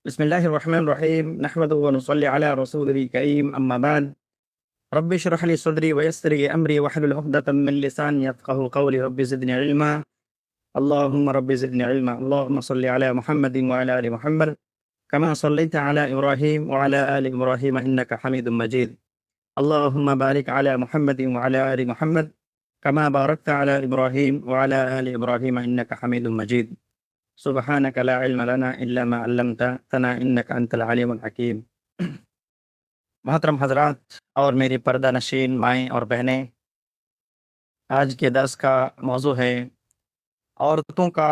بسم الله الرحمن الرحيم نحمده ونصلي على رسوله الكريم أما بعد رب اشرح لي صدري ويسر لي أمري واحلل عقدة من لساني يفقهوا قولي رب زدني علما اللهم رب زدني علما اللهم صل على محمد وعلى آل محمد كما صليت على إبراهيم وعلى آل إبراهيم إنك حميد مجيد اللهم بارك على محمد وعلى آل محمد كما باركت على إبراهيم وعلى آل إبراهيم إنك حميد مجيد سبحانك لا علم لنا إلا ما علمتنا إنك أنت العليم الحكيم محترم حضرات اور میری پردہ نشین مائیں اور بہنیں، آج کے درس کا موضوع ہے عورتوں کا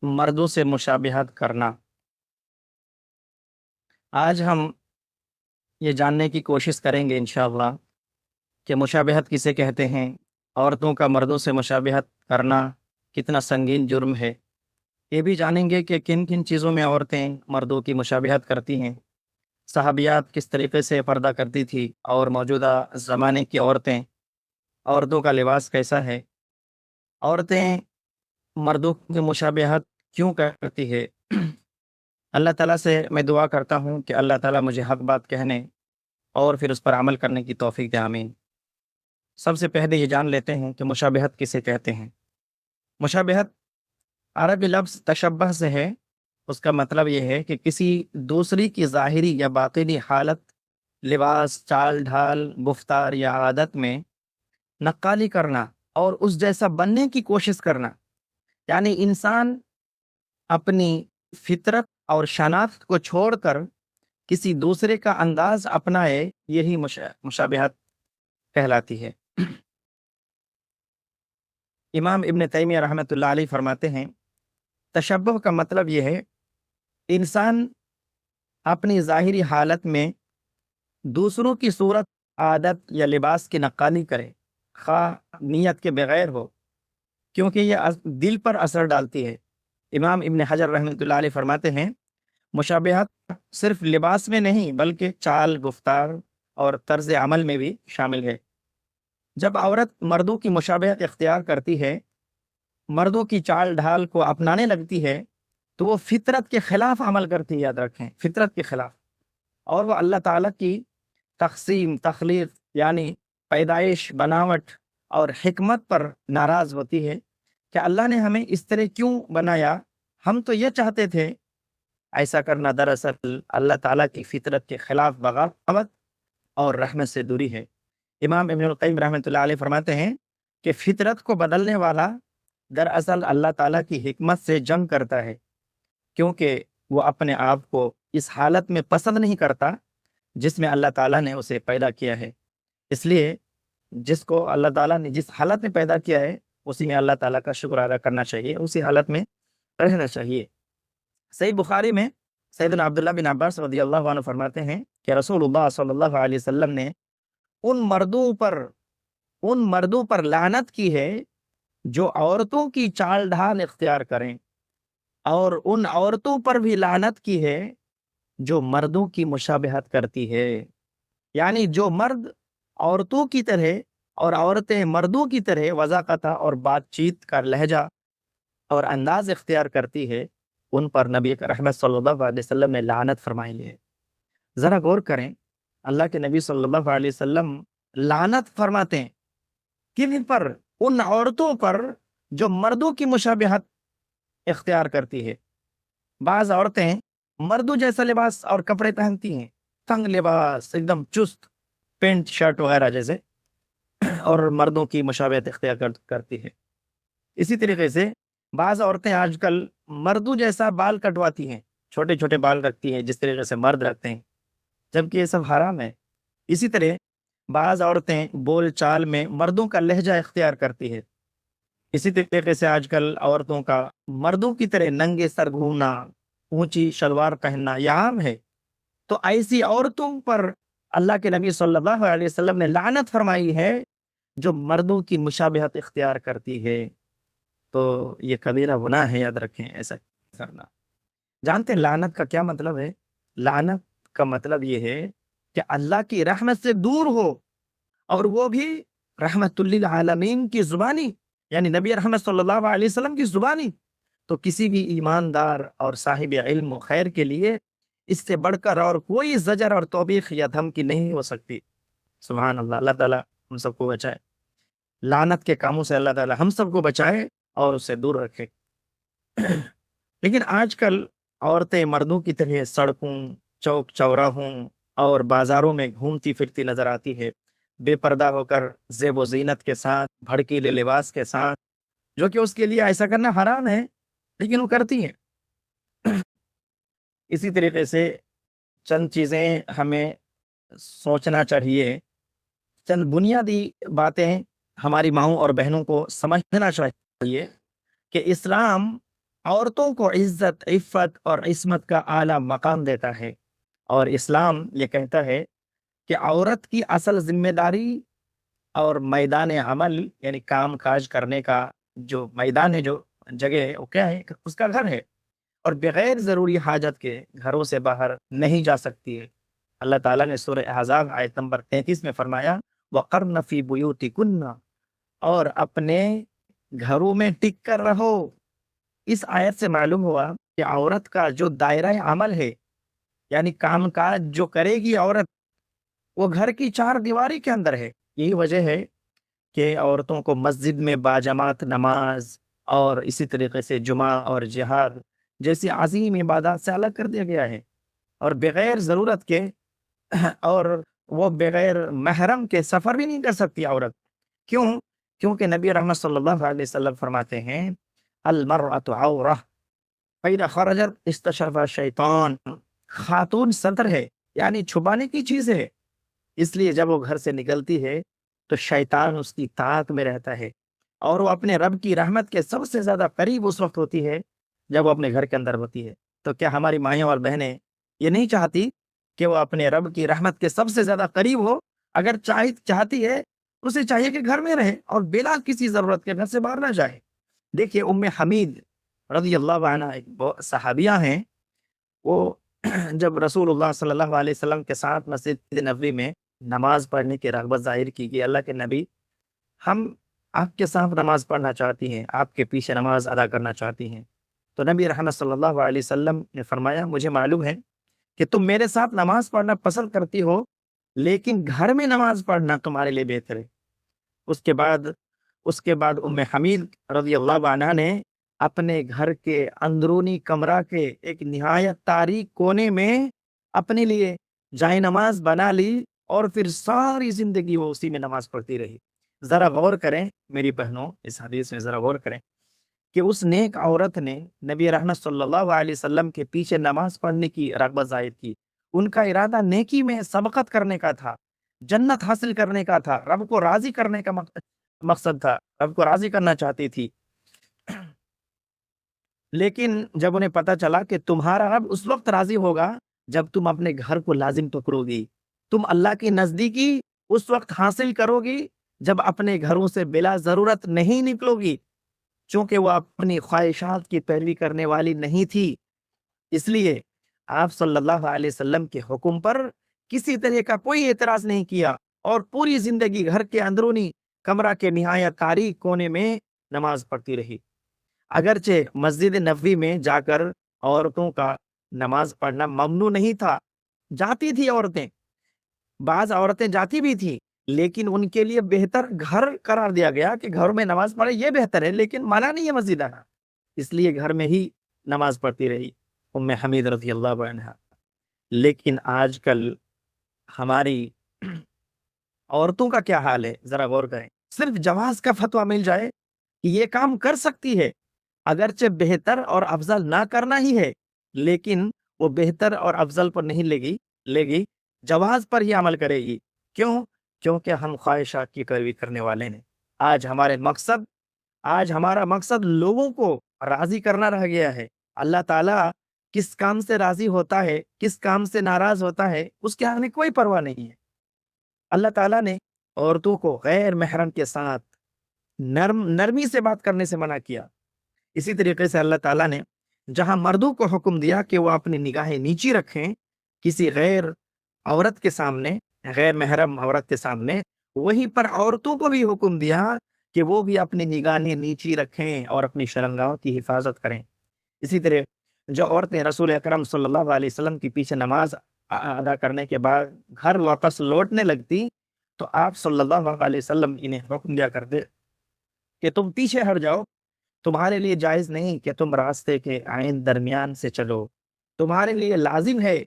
مردوں سے مشابہت کرنا۔ آج ہم یہ جاننے کی کوشش کریں گے انشاءاللہ کہ مشابہت کسے کہتے ہیں، عورتوں کا مردوں سے مشابہت کرنا کتنا سنگین جرم ہے، یہ بھی جانیں گے کہ کن کن چیزوں میں عورتیں مردوں کی مشابہت کرتی ہیں، صحابیات کس طریقے سے پردہ کرتی تھی اور موجودہ زمانے کی عورتوں کا لباس کیسا ہے، عورتیں مردوں کی مشابہت کیوں کرتی ہے۔ اللہ تعالیٰ سے میں دعا کرتا ہوں کہ اللہ تعالیٰ مجھے حق بات کہنے اور پھر اس پر عمل کرنے کی توفیق دے، آمین۔ سب سے پہلے یہ جان لیتے ہیں کہ مشابہت کسے کہتے ہیں۔ مشابہت عربی لفظ تشبہ سے ہے، اس کا مطلب یہ ہے کہ کسی دوسری کی ظاہری یا باطنی حالت، لباس، چال ڈھال، گفتار یا عادت میں نقالی کرنا اور اس جیسا بننے کی کوشش کرنا، یعنی انسان اپنی فطرت اور شناخت کو چھوڑ کر کسی دوسرے کا انداز اپنائے، یہی مشابہت کہلاتی ہے۔ امام ابن تیمیہ رحمۃ اللہ علیہ فرماتے ہیں، تشبہ کا مطلب یہ ہے انسان اپنی ظاہری حالت میں دوسروں کی صورت، عادت یا لباس کی نقالی کرے، خواہ نیت کے بغیر ہو، کیونکہ یہ دل پر اثر ڈالتی ہے۔ امام ابن حجر رحمۃ اللہ علیہ فرماتے ہیں، مشابہت صرف لباس میں نہیں بلکہ چال، گفتار اور طرز عمل میں بھی شامل ہے۔ جب عورت مردوں کی مشابہت اختیار کرتی ہے، مردوں کی چال ڈھال کو اپنانے لگتی ہے، تو وہ فطرت کے خلاف عمل کرتی ہے، یاد رکھیں، فطرت کے خلاف، اور وہ اللہ تعالیٰ کی تقسیم، تخلیق یعنی پیدائش، بناوٹ اور حکمت پر ناراض ہوتی ہے کہ اللہ نے ہمیں اس طرح کیوں بنایا، ہم تو یہ چاہتے تھے۔ ایسا کرنا دراصل اللہ تعالیٰ کی فطرت کے خلاف بغاوت اور رحمت سے دوری ہے۔ امام ابن القیم رحمۃ اللہ علیہ فرماتے ہیں کہ فطرت کو بدلنے والا دراصل اللہ تعالیٰ کی حکمت سے جنگ کرتا ہے، کیونکہ وہ اپنے آپ کو اس حالت میں پسند نہیں کرتا جس میں اللہ تعالیٰ نے اسے پیدا کیا ہے۔ اس لیے جس کو اللہ تعالیٰ نے جس حالت میں پیدا کیا ہے اسی میں اللہ تعالیٰ کا شکر ادا کرنا چاہیے، اسی حالت میں رہنا چاہیے۔ صحیح بخاری میں سیدنا عبداللہ بن عباس رضی اللہ عنہ فرماتے ہیں کہ رسول اللہ صلی اللہ علیہ وسلم نے ان مردوں پر لعنت کی ہے جو عورتوں کی چال ڈھال اختیار کریں، اور ان عورتوں پر بھی لعنت کی ہے جو مردوں کی مشابہت کرتی ہے، یعنی جو مرد عورتوں کی طرح اور عورتیں مردوں کی طرح وضاقت اور بات چیت کا لہجہ اور انداز اختیار کرتی ہے، ان پر نبی رحمت صلی اللہ علیہ وسلم نے لعنت فرمائی ہے۔ ذرا غور کریں، اللہ کے نبی صلی اللہ علیہ وسلم لعنت فرماتے ہیں کن پر؟ ان عورتوں پر جو مردوں کی مشابہت اختیار کرتی ہے۔ بعض عورتیں مردوں جیسا لباس اور کپڑے پہنتی ہیں، تنگ لباس، ایک دم چست، پینٹ شرٹ وغیرہ جیسے، اور مردوں کی مشابہت اختیار کرتی ہے۔ اسی طریقے سے بعض عورتیں آج کل مردوں جیسا بال کٹواتی ہیں، چھوٹے چھوٹے بال رکھتی ہیں جس طریقے سے مرد رکھتے ہیں، جبکہ یہ سب حرام ہے۔ اسی طرح بعض عورتیں بول چال میں مردوں کا لہجہ اختیار کرتی ہے۔ اسی طریقے سے آج کل عورتوں کا مردوں کی طرح ننگے سر گھومنا، اونچی شلوار پہننا یہ عام ہے۔ تو ایسی عورتوں پر اللہ کے نبی صلی اللہ علیہ وسلم نے لعنت فرمائی ہے جو مردوں کی مشابہت اختیار کرتی ہے۔ تو یہ کبیرہ گناہ ہے، یاد رکھیں ایسا کرنا۔ جانتے ہیں لعنت کا کیا مطلب ہے؟ لعنت کا مطلب یہ ہے کہ اللہ کی رحمت سے دور ہو، اور وہ بھی رحمت للعالمین کی زبانی، یعنی نبی رحمت صلی اللہ علیہ وسلم کی زبانی۔ تو کسی بھی ایماندار اور صاحب علم و خیر کے لیے اس سے بڑھ کر اور کوئی زجر اور توبیخ یا دھمکی نہیں ہو سکتی۔ سبحان اللہ، اللہ تعالیٰ ہم سب کو بچائے، لعنت کے کاموں سے اللہ تعالیٰ ہم سب کو بچائے اور اسے دور رکھے۔ لیکن آج کل عورتیں مردوں کی طرح سڑکوں، چوک چوراہوں اور بازاروں میں گھومتی پھرتی نظر آتی ہے، بے پردہ ہو کر، زیب و زینت کے ساتھ، بھڑکیلے لباس کے ساتھ، جو کہ اس کے لیے ایسا کرنا حرام ہے، لیکن وہ کرتی ہیں۔ اسی طریقے سے چند چیزیں ہمیں سوچنا چاہیے، چند بنیادی باتیں ہماری ماؤں اور بہنوں کو سمجھنا چاہیے کہ اسلام عورتوں کو عزت، عفت اور عصمت کا اعلیٰ مقام دیتا ہے، اور اسلام یہ کہتا ہے کہ عورت کی اصل ذمہ داری اور میدان عمل یعنی کام کاج کرنے کا جو میدان ہے، جو جگہ ہے، وہ کیا ہے؟ اس کا گھر ہے، اور بغیر ضروری حاجت کے گھروں سے باہر نہیں جا سکتی ہے۔ اللہ تعالیٰ نے سورہ احزاب آیت نمبر 33 میں فرمایا وَقَرْنَ فِي بُيُوتِكُنَّ، اور اپنے گھروں میں ٹک کر رہو۔ اس آیت سے معلوم ہوا کہ عورت کا جو دائرہ عمل ہے، یعنی کام کاج جو کرے گی عورت، وہ گھر کی چار دیواری کے اندر ہے۔ یہی وجہ ہے کہ عورتوں کو مسجد میں باجماعت نماز اور اسی طریقے سے جمعہ اور جہاد جیسی عظیم عبادات سے الگ کر دیا گیا ہے، اور بغیر ضرورت کے اور وہ بغیر محرم کے سفر بھی نہیں کر سکتی عورت۔ کیوں؟ کیونکہ نبی رحمت صلی اللہ علیہ وسلم فرماتے ہیں المرأة عورہ فإذا خرجت استشرفها الشیطان، خاتون ستر ہے، یعنی چھپانے کی چیز ہے، اس لیے جب وہ گھر سے نکلتی ہے تو شیطان اس کی طاعت میں رہتا ہے، اور وہ اپنے رب کی رحمت کے سب سے زیادہ قریب اس وقت ہوتی ہے جب وہ اپنے گھر کے اندر ہوتی ہے۔ تو کیا ہماری مائیں اور بہنیں یہ نہیں چاہتی کہ وہ اپنے رب کی رحمت کے سب سے زیادہ قریب ہو؟ اگر چاہتی ہے، اسے چاہیے کہ گھر میں رہے اور بلا کسی ضرورت کے گھر سے باہر نہ جائے۔ دیکھیے ام حمید رضی اللہ عنہ ایک صحابیہ ہیں، وہ جب رسول اللہ صلی اللہ علیہ وسلم کے ساتھ مسجد نبوی میں نماز پڑھنے کی رغبت ظاہر کی کہ اللہ کے نبی، ہم آپ کے ساتھ نماز پڑھنا چاہتی ہیں، آپ کے پیچھے نماز ادا کرنا چاہتی ہیں۔ تو نبی رحمت صلی اللہ علیہ وسلم نے فرمایا مجھے معلوم ہے کہ تم میرے ساتھ نماز پڑھنا پسند کرتی ہو، لیکن گھر میں نماز پڑھنا تمہارے لیے بہتر ہے۔ اس کے بعد ام حمید رضی اللہ عنہ نے اپنے گھر کے اندرونی کمرہ کے ایک نہایت تاریک کونے میں اپنے لیے جائے نماز بنا لی، اور پھر ساری زندگی وہ اسی میں نماز پڑھتی رہی۔ ذرا غور کریں میری بہنوں، اس حدیث میں ذرا غور کریں کہ اس نیک عورت نے نبی رحمت صلی اللہ علیہ وسلم کے پیچھے نماز پڑھنے کی رغبت ظاہر کی۔ ان کا ارادہ نیکی میں سبقت کرنے کا تھا، جنت حاصل کرنے کا تھا، رب کو راضی کرنے کا مقصد تھا، رب کو راضی کرنا چاہتی تھی۔ لیکن جب انہیں پتا چلا کہ تمہارا رب اس وقت راضی ہوگا جب تم اپنے گھر کو لازم پکڑو گی، تم اللہ کی نزدیکی اس وقت حاصل کرو گی جب اپنے گھروں سے بلا ضرورت نہیں نکلو گی، چونکہ وہ اپنی خواہشات کی پیروی کرنے والی نہیں تھی، اس لیے آپ صلی اللہ علیہ وسلم کے حکم پر کسی طرح کا کوئی اعتراض نہیں کیا، اور پوری زندگی گھر کے اندرونی کمرہ کے نہایت تاریک کونے میں نماز پڑھتی رہی۔ اگرچہ مسجد نبوی میں جا کر عورتوں کا نماز پڑھنا ممنوع نہیں تھا، جاتی تھی عورتیں، بعض عورتیں جاتی بھی تھی، لیکن ان کے لیے بہتر گھر قرار دیا گیا کہ گھر میں نماز پڑھے، یہ بہتر ہے، لیکن منع نہیں ہے مسجد آنا، اس لیے گھر میں ہی نماز پڑھتی رہی ام حمید رضی اللہ عنہا۔ لیکن آج کل ہماری عورتوں کا کیا حال ہے، ذرا غور کریں۔ صرف جواز کا فتویٰ مل جائے کہ یہ کام کر سکتی ہے، اگرچہ بہتر اور افضل نہ کرنا ہی ہے، لیکن وہ بہتر اور افضل پر نہیں لے گی، جواز پر ہی عمل کرے گی۔ کیوں؟ کیونکہ ہم خواہشات کی پیروی کرنے والے ہیں۔ آج ہمارا مقصد لوگوں کو راضی کرنا رہ گیا ہے۔ اللہ تعالیٰ کس کام سے راضی ہوتا ہے، کس کام سے ناراض ہوتا ہے، اس کے ہمیں کوئی پرواہ نہیں ہے۔ اللہ تعالیٰ نے عورتوں کو غیر محرم کے ساتھ نرمی سے بات کرنے سے منع کیا۔ اسی طریقے سے اللہ تعالیٰ نے جہاں مردوں کو حکم دیا کہ وہ اپنی نگاہیں نیچی رکھیں کسی غیر عورت کے سامنے، غیر محرم عورت کے سامنے، وہیں پر عورتوں کو بھی حکم دیا کہ وہ بھی اپنی نگاہیں نیچی رکھیں اور اپنی شرمگاہوں کی حفاظت کریں۔ اسی طرح جو عورتیں رسول اکرم صلی اللہ علیہ وسلم کے پیچھے نماز ادا کرنے کے بعد گھر واپس لوٹنے لگتی تو آپ صلی اللہ علیہ وسلم انہیں حکم دیا کرتے کہ تم پیچھے ہٹ جاؤ، تمہارے لیے جائز نہیں کہ تم راستے کے عین درمیان سے چلو، تمہارے لیے لازم ہے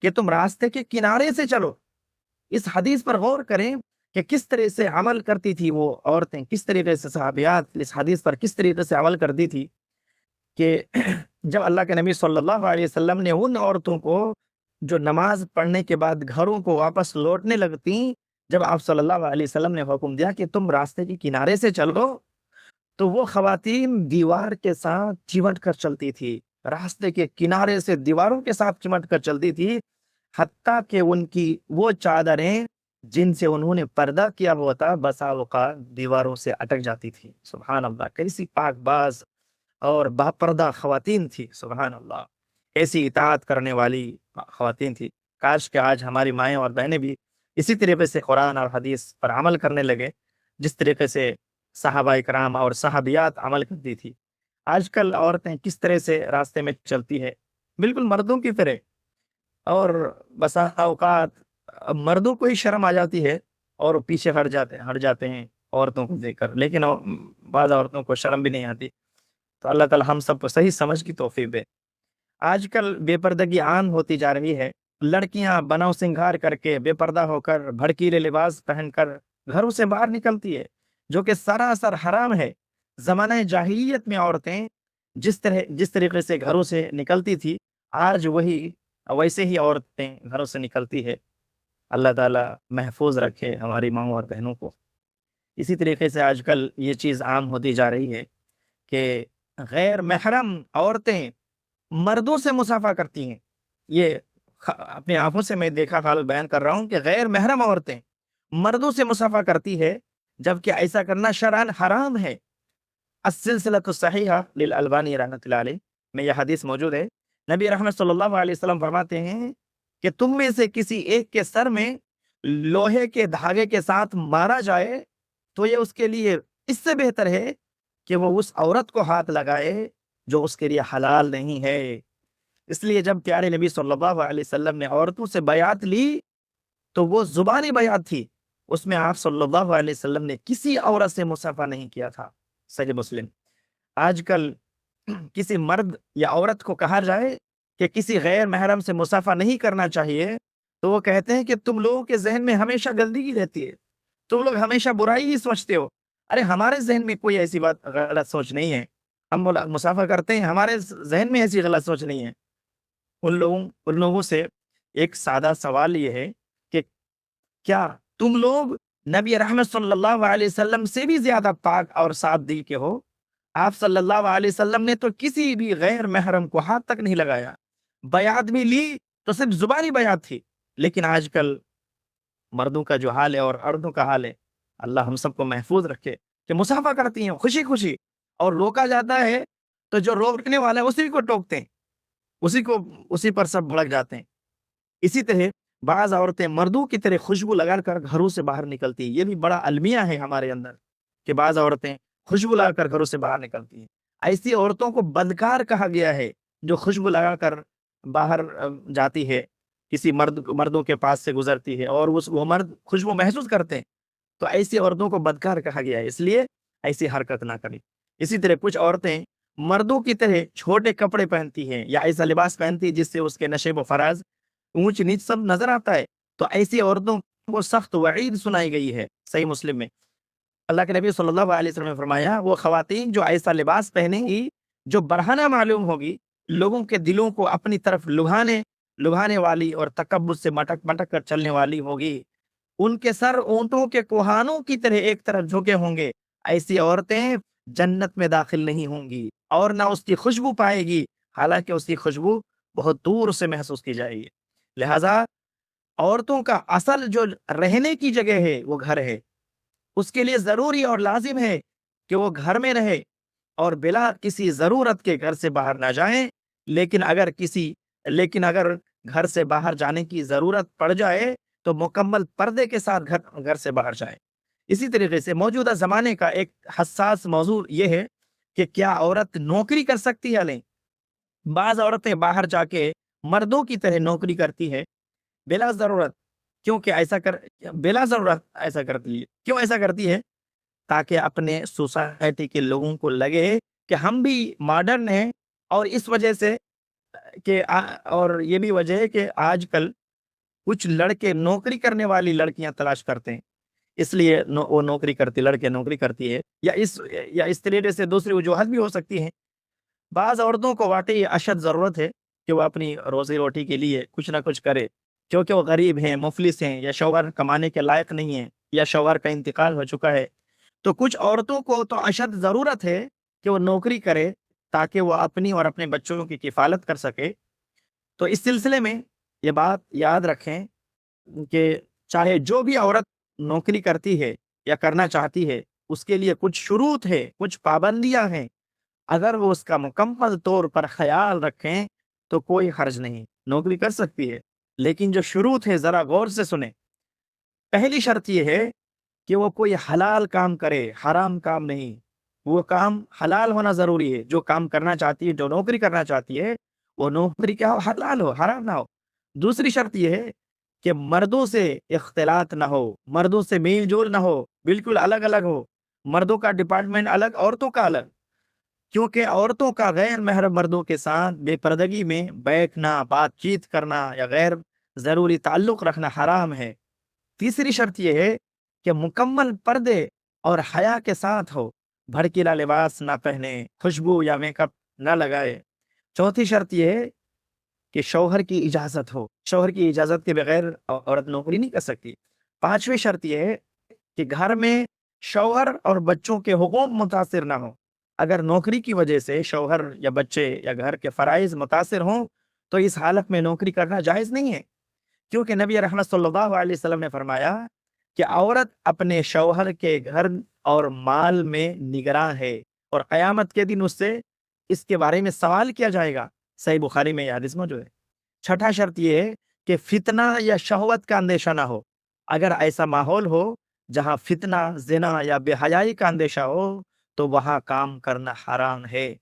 کہ تم راستے کے کنارے سے چلو۔ اس حدیث پر غور کریں کہ کس طرح سے عمل کرتی تھی وہ عورتیں، کس طریقے سے صحابیات اس حدیث پر کس طریقے سے عمل کرتی تھی کہ جب اللہ کے نبی صلی اللہ علیہ وسلم نے ان عورتوں کو جو نماز پڑھنے کے بعد گھروں کو واپس لوٹنے لگتی، جب آپ صلی اللہ علیہ وسلم نے حکم دیا کہ تم راستے کے کنارے سے چلو، تو وہ خواتین دیوار کے ساتھ چمٹ کر چلتی تھی، راستے کے کنارے سے دیواروں کے ساتھ چمٹ کر چلتی تھی، حتیٰ کہ ان کی وہ چادریں جن سے انہوں نے پردہ کیا ہوا تھا بسا اوقات دیواروں سے اٹک جاتی تھی۔ سبحان اللہ، کیسی پاک باز اور باپردہ خواتین تھی، سبحان اللہ، ایسی اطاعت کرنے والی خواتین تھی۔ کاش کہ آج ہماری مائیں اور بہنیں بھی اسی طریقے سے قرآن اور حدیث پر عمل کرنے لگے جس طریقے سے صحابہ کرام اور صحابیات عمل کرتی تھی۔ آج کل عورتیں کس طرح سے راستے میں چلتی ہے، بالکل مردوں کی طرح، اور بسا اوقات مردوں کو ہی شرم آ جاتی ہے اور پیچھے ہٹ جاتے ہیں عورتوں کو دیکھ کر، لیکن بعض عورتوں کو شرم بھی نہیں آتی۔ تو اللہ تعالی ہم سب کو صحیح سمجھ کی توفیق دے۔ آج کل بے پردگی عام ہوتی جا رہی ہے، لڑکیاں بناؤ سنگھار کر کے بے پردہ ہو کر بھڑکیلے لباس پہن کر گھروں سے باہر نکلتی ہے، جو کہ سراسر حرام ہے۔ زمانہ جاہلیت میں عورتیں جس طریقے سے گھروں سے نکلتی تھی، آج ویسے ہی عورتیں گھروں سے نکلتی ہے۔ اللہ تعالیٰ محفوظ رکھے ہماری ماؤں اور بہنوں کو۔ اسی طریقے سے آج کل یہ چیز عام ہوتی جا رہی ہے کہ غیر محرم عورتیں مردوں سے مصافحہ کرتی ہیں۔ یہ اپنی آنکھوں سے میں دیکھا حال بیان کر رہا ہوں کہ غیر محرم عورتیں مردوں سے مصافحہ کرتی ہے، جبکہ ایسا کرنا شرعاً حرام ہے۔ السلسلۃ الصحیحہ للالبانی رحمۃ اللہ علیہ میں یہ حدیث موجود ہے۔ نبی رحمت صلی اللہ علیہ وسلم فرماتے ہیں کہ تم میں سے کسی ایک کے سر میں لوہے کے دھاگے کے ساتھ مارا جائے تو یہ اس کے لیے اس سے بہتر ہے کہ وہ اس عورت کو ہاتھ لگائے جو اس کے لیے حلال نہیں ہے۔ اس لیے جب پیارے نبی صلی اللہ علیہ وسلم نے عورتوں سے بیعت لی تو وہ زبانی بیعت تھی، اس میں آپ صلی اللہ علیہ وسلم نے کسی عورت سے مصافحہ نہیں کیا تھا۔ صحیح مسلم۔ آج کل کسی مرد یا عورت کو کہا جائے کہ کسی غیر محرم سے مصافحہ نہیں کرنا چاہیے تو وہ کہتے ہیں کہ تم لوگوں کے ذہن میں ہمیشہ گندگی رہتی ہے، تم لوگ ہمیشہ برائی ہی سوچتے ہو۔ ارے ہمارے ذہن میں کوئی ایسی بات غلط سوچ نہیں ہے، ہم مصافحہ کرتے ہیں، ہمارے ذہن میں ایسی غلط سوچ نہیں ہے۔ ان لوگوں سے ایک سادہ سوال یہ ہے کہ کیا تم لوگ نبی رحمت صلی اللہ علیہ وسلم سے بھی زیادہ پاک اور صاف دل کے ہو؟ آپ صلی اللہ علیہ وسلم نے تو کسی بھی غیر محرم کو ہاتھ تک نہیں لگایا، بیعت بھی لی تو صرف زبانی بیعت تھی۔ لیکن آج کل مردوں کا جو حال ہے اور عورتوں کا حال ہے، اللہ ہم سب کو محفوظ رکھے، کہ مصافحہ کرتی ہیں خوشی خوشی اور روکا جاتا ہے تو جو روکنے والا ہے اسی کو ٹوکتے ہیں، اسی پر سب بھڑک جاتے ہیں۔ اسی طرح بعض عورتیں مردوں کی طرح خوشبو لگا کر گھروں سے باہر نکلتی ہیں۔ یہ بھی بڑا المیہ ہے ہمارے اندر کہ بعض عورتیں خوشبو لگا کر گھروں سے باہر نکلتی ہیں۔ ایسی عورتوں کو بدکار کہا گیا ہے جو خوشبو لگا کر باہر جاتی ہے، کسی مردوں کے پاس سے گزرتی ہے اور وہ مرد خوشبو محسوس کرتے ہیں، تو ایسی عورتوں کو بدکار کہا گیا ہے، اس لیے ایسی حرکت نہ کریں۔ اسی طرح کچھ عورتیں مردوں کی طرح چھوٹے کپڑے پہنتی ہیں یا ایسا لباس پہنتی ہے جس سے اس کے نشیب و فراز، اونچ نیچ سب نظر آتا ہے، تو ایسی عورتوں کو سخت وعید سنائی گئی ہے۔ صحیح مسلم میں اللہ کے نبی صلی اللہ علیہ وسلم نے فرمایا وہ خواتین جو ایسا لباس پہنیں گی جو برہنہ معلوم ہوگی، لوگوں کے دلوں کو اپنی طرف لبھانے والی اور تکبر سے مٹک مٹک کر چلنے والی ہوگی، ان کے سر اونٹوں کے کوہانوں کی طرح ایک طرف جھکے ہوں گے، ایسی عورتیں جنت میں داخل نہیں ہوں گی اور نہ اس کی خوشبو پائے گی، حالانکہ اس کی خوشبو بہت دور سے محسوس کی جائے گی۔ لہذا عورتوں کا اصل جو رہنے کی جگہ ہے وہ گھر ہے، اس کے لیے ضروری اور لازم ہے کہ وہ گھر میں رہے اور بلا کسی ضرورت کے گھر سے باہر نہ جائیں، لیکن اگر گھر سے باہر جانے کی ضرورت پڑ جائے تو مکمل پردے کے ساتھ گھر سے باہر جائیں۔ اسی طریقے سے موجودہ زمانے کا ایک حساس موضوع یہ ہے کہ کیا عورت نوکری کر سکتی ہے؟ نہیں، بعض عورتیں باہر جا کے مردوں کی طرح نوکری کرتی ہے بلا ضرورت، کیونکہ بلا ضرورت ایسا کرتی ہے، کیوں ایسا کرتی ہے؟ تاکہ اپنے سوسائٹی کے لوگوں کو لگے کہ ہم بھی ماڈرن ہیں، اور اس وجہ سے اور یہ بھی وجہ ہے کہ آج کل کچھ لڑکے نوکری کرنے والی لڑکیاں تلاش کرتے ہیں، اس لیے وہ نوکری کرتی، لڑکے نوکری کرتی ہے، یا اس طریقے سے دوسری وجوہات بھی ہو سکتی ہیں۔ بعض عورتوں کو واقعی اشد ضرورت ہے کہ وہ اپنی روزی روٹی کے لیے کچھ نہ کچھ کرے، کیونکہ وہ غریب ہیں، مفلس ہیں، یا شوہر کمانے کے لائق نہیں ہے، یا شوہر کا انتقال ہو چکا ہے، تو کچھ عورتوں کو تو اشد ضرورت ہے کہ وہ نوکری کرے تاکہ وہ اپنی اور اپنے بچوں کی کفالت کر سکے۔ تو اس سلسلے میں یہ بات یاد رکھیں کہ چاہے جو بھی عورت نوکری کرتی ہے یا کرنا چاہتی ہے، اس کے لیے کچھ شروط ہے، کچھ پابندیاں ہیں، اگر وہ اس کا مکمل طور پر خیال رکھیں تو کوئی حرج نہیں، نوکری کر سکتی ہے۔ لیکن جو شروط ہے ذرا غور سے سنیں۔ پہلی شرط یہ ہے کہ وہ کوئی حلال کام کرے، حرام کام نہیں، وہ کام حلال ہونا ضروری ہے۔ جو کام کرنا چاہتی ہے، جو نوکری کرنا چاہتی ہے، وہ نوکری کیا ہو، حلال ہو، حرام نہ ہو۔ دوسری شرط یہ ہے کہ مردوں سے اختلاط نہ ہو، مردوں سے میل جول نہ ہو، بالکل الگ الگ ہو، مردوں کا ڈپارٹمنٹ الگ، عورتوں کا الگ، کیونکہ عورتوں کا غیر محرم مردوں کے ساتھ بے پردگی میں بیٹھنا، بات چیت کرنا یا غیر ضروری تعلق رکھنا حرام ہے۔ تیسری شرط یہ ہے کہ مکمل پردے اور حیا کے ساتھ ہو، بھڑکیلا لباس نہ پہنے، خوشبو یا میک اپ نہ لگائے۔ چوتھی شرط یہ ہے کہ شوہر کی اجازت ہو، شوہر کی اجازت کے بغیر عورت نوکری نہیں کر سکتی۔ پانچویں شرط یہ ہے کہ گھر میں شوہر اور بچوں کے حقوق متاثر نہ ہو۔ اگر نوکری کی وجہ سے شوہر یا بچے یا گھر کے فرائض متاثر ہوں تو اس حالت میں نوکری کرنا جائز نہیں ہے، کیونکہ نبی رحمت صلی اللہ علیہ وسلم نے فرمایا کہ عورت اپنے شوہر کے گھر اور مال میں نگراں ہے، اور قیامت کے دن اس سے اس کے بارے میں سوال کیا جائے گا۔ صحیح بخاری میں یہ حدیث موجود ہے۔ چھٹا شرط یہ ہے کہ فتنہ یا شہوت کا اندیشہ نہ ہو۔ اگر ایسا ماحول ہو جہاں فتنہ، زنا یا بے حیائی کا اندیشہ ہو تو وہاں کام کرنا حرام ہے۔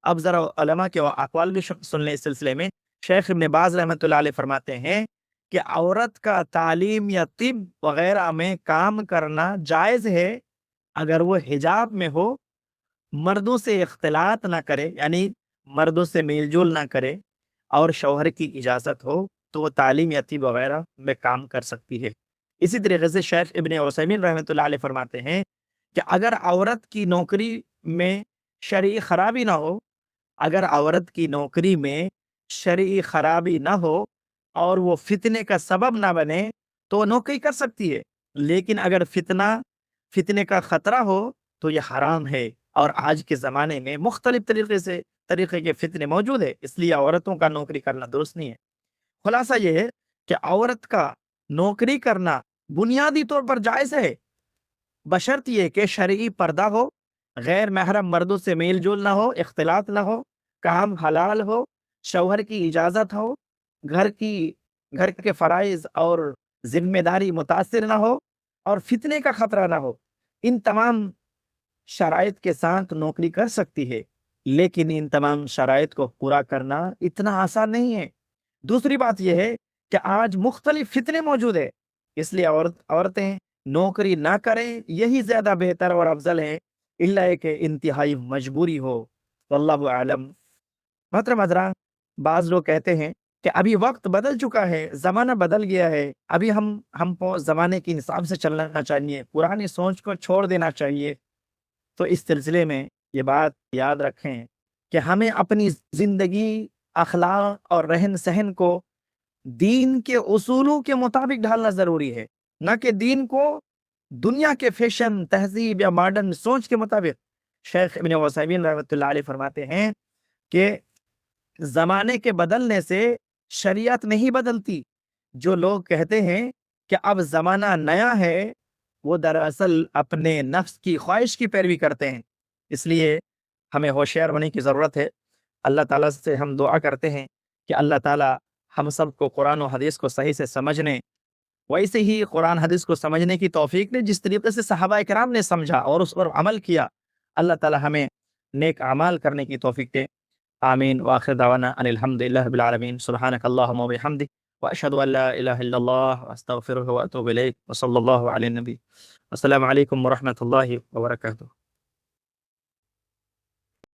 اب ذرا علماء کے اقوال بھی سن لیں اس سلسلے میں۔ شیخ ابن باز رحمۃ اللہ علیہ فرماتے ہیں کہ عورت کا تعلیم یا طب وغیرہ میں کام کرنا جائز ہے اگر وہ حجاب میں ہو، مردوں سے اختلاط نہ کرے، یعنی مردوں سے میل جول نہ کرے، اور شوہر کی اجازت ہو تو وہ تعلیم یا طب وغیرہ میں کام کر سکتی ہے۔ اسی طریقے سے شیخ ابن عثیمین رحمۃ اللہ علیہ فرماتے ہیں کہ اگر عورت کی نوکری میں شرعی خرابی نہ ہو، اگر عورت کی نوکری میں شرعی خرابی نہ ہو اور وہ فتنے کا سبب نہ بنے تو وہ نوکری کر سکتی ہے، لیکن اگر فتنے کا خطرہ ہو تو یہ حرام ہے۔ اور آج کے زمانے میں مختلف طریقے کے فتنے موجود ہیں، اس لیے عورتوں کا نوکری کرنا درست نہیں ہے۔ خلاصہ یہ ہے کہ عورت کا نوکری کرنا بنیادی طور پر جائز ہے، بشرط یہ کہ شرعی پردہ ہو، غیر محرم مردوں سے میل جول نہ ہو، اختلاط نہ ہو، کام حلال ہو، شوہر کی اجازت ہو، گھر کے فرائض اور ذمہ داری متاثر نہ ہو، اور فتنے کا خطرہ نہ ہو۔ ان تمام شرائط کے ساتھ نوکری کر سکتی ہے، لیکن ان تمام شرائط کو پورا کرنا اتنا آسان نہیں ہے۔ دوسری بات یہ ہے کہ آج مختلف فتنے موجود ہیں، اس لیے عورتیں نوکری نہ کریں، یہی زیادہ بہتر اور افضل ہے، الا کہ انتہائی مجبوری ہو۔ واللہ اعلم۔ محترم حضرات، بعض لوگ کہتے ہیں کہ ابھی وقت بدل چکا ہے، زمانہ بدل گیا ہے، ابھی ہم کو زمانے کے حساب سے چلنا چاہیے، پرانی سوچ کو چھوڑ دینا چاہیے۔ تو اس سلسلے میں یہ بات یاد رکھیں کہ ہمیں اپنی زندگی، اخلاق اور رہن سہن کو دین کے اصولوں کے مطابق ڈھالنا ضروری ہے، نہ کہ دین کو دنیا کے فیشن، تہذیب یا ماڈرن سوچ کے مطابق۔ شیخ ابن عثیمین رحمۃ اللہ علیہ فرماتے ہیں کہ زمانے کے بدلنے سے شریعت نہیں بدلتی۔ جو لوگ کہتے ہیں کہ اب زمانہ نیا ہے، وہ دراصل اپنے نفس کی خواہش کی پیروی کرتے ہیں۔ اس لیے ہمیں ہوشیار ہونے کی ضرورت ہے۔ اللہ تعالیٰ سے ہم دعا کرتے ہیں کہ اللہ تعالیٰ ہم سب کو قرآن و حدیث کو صحیح سے سمجھنے، ویسے ہی قرآن حدیث کو سمجھنے کی توفیق نے، جس طریقے سے صحابہ کرام نے سمجھا اور اس پر عمل کیا۔ اللہ تعالیٰ ہمیں نیک اعمال کرنے کی توفیق دے۔ آمین وآخر دعوانا ان الحمد للہ رب العالمین سبحانک اللہم وبحمدک واشہد ان لا الہ الا اللہ واستغفرہ واتوب الیک وصلی اللہ علی النبی السلام علیکم ورحمۃ اللہ وبرکاتہ.